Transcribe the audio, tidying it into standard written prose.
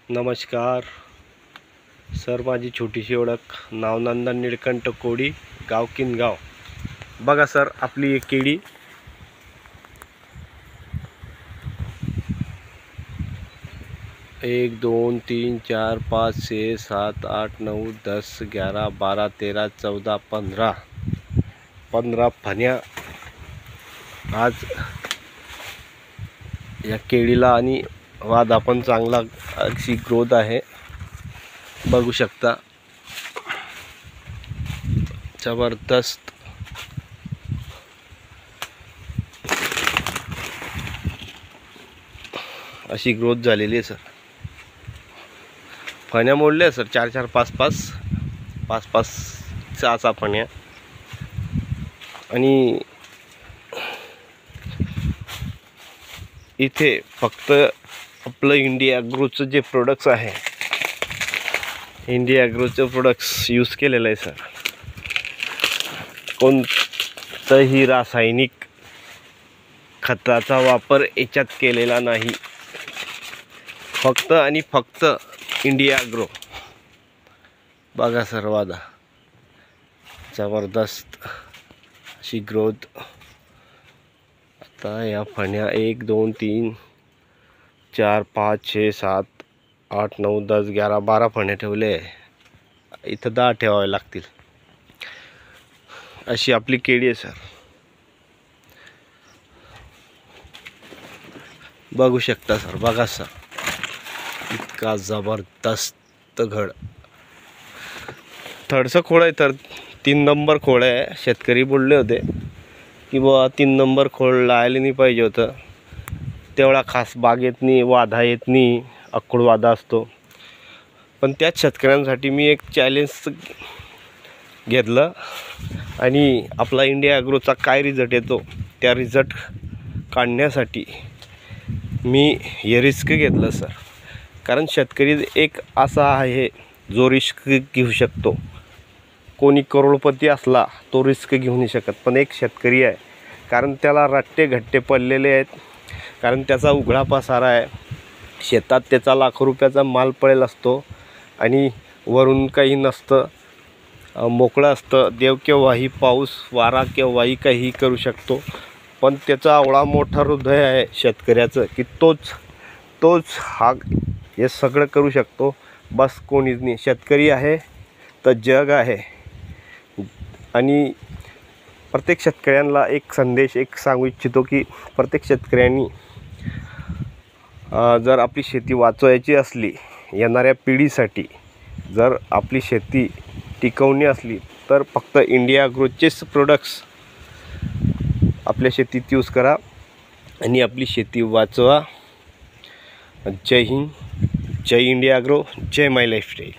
नमस्कार सर, माझी छोटीशी ओळख, नाव नंदन निळकंठ कोडी, गाव किनगाव। बघा सर, आपली एक केळी एक 2 3 4 5 6 7 8 9 10 11 12 13 14 15 फण्या आज या केळीला आणि वादा पण चांगला अशी ग्रोथ आहे, बघू शकता। जबरदस्त अशी ग्रोथ झालेली आहे सर। फण्या मोडल्या सर, 4 4 5 5 5 6 फण्या। आणि इथे फक्त आपलं इंडिया ॲग्रोचं जे प्रोडक्ट्स आहे, इंडिया ॲग्रोचं प्रोडक्ट्स यूज केलेलं आहे सर। कोणतंही रासायनिक खताचा वापर याच्यात केलेला नाही, फक्त आणि फक्त इंडिया ॲग्रो। बघा सर, वादा जबरदस्त अशी ग्रोथ। आता या फण्या 1 2 3 4 5 6 7 8 9 10 11 12 फण्या ठेवले, इथं 10 ठेवावे लागतील, अशी आपली केळी आहे सर। बघू शकता सर, बघा सर, इतका जबरदस्त घड। थोडंसं खोड आहे तर 3 नंबर खोड आहे। शेतकरी बोलले होते की बुवा 3 नंबर खोड लायला नाही पाहिजे होतं, तेवढा खास बाग येत नाही, वाधा येत नाही, अक्कड वाधा असतो। पण त्याच शेतकऱ्यांसाठी मी एक चॅलेंज घेतलं आणि आपला इंडिया ॲग्रोचा काय रिझल्ट येतो त्या रिझल्ट काढण्यासाठी मी हे रिस्क घेतलं सर। कारण शेतकरी एक असा आहे जो रिस्क घेऊ शकतो। कोणी करोडपती असला तो रिस्क घेऊ नाही शकत, पण एक शेतकरी आहे, कारण त्याला रट्टे घट्टे पडलेले आहेत, कारण त्याचा उघडा पसारा आहे, शेतात त्याचा लाखो रुपयाचा माल पडेल असतो आणि वरून काही नसतं, मोकळं असतं। देव केव्हाही, पाऊस वारा केव्हाही काही करू शकतो, पण त्याचा एवढा मोठा हृदय आहे शेतकऱ्याचं की तोच हा हे सगळं करू शकतो, बस कोणीच नाही। शेतकरी आहे तर जग आहे। आणि प्रत्येक शेतकऱ्यांना एक संदेश सांगू इच्छितो की प्रत्येक शेतकऱ्यांनी जर आपली शेती वाचवायची असली, येणाऱ्या पिढीसाठी जर आपली शेती टिकवणी असली, तर फक्त इंडिया ॲग्रोचेच प्रोडक्ट्स आपल्या शेतीत यूज करा आणि आपली शेती वाचवा। जय हिंद, जय इंडिया ॲग्रो, जय माय लाईफस्टाईल।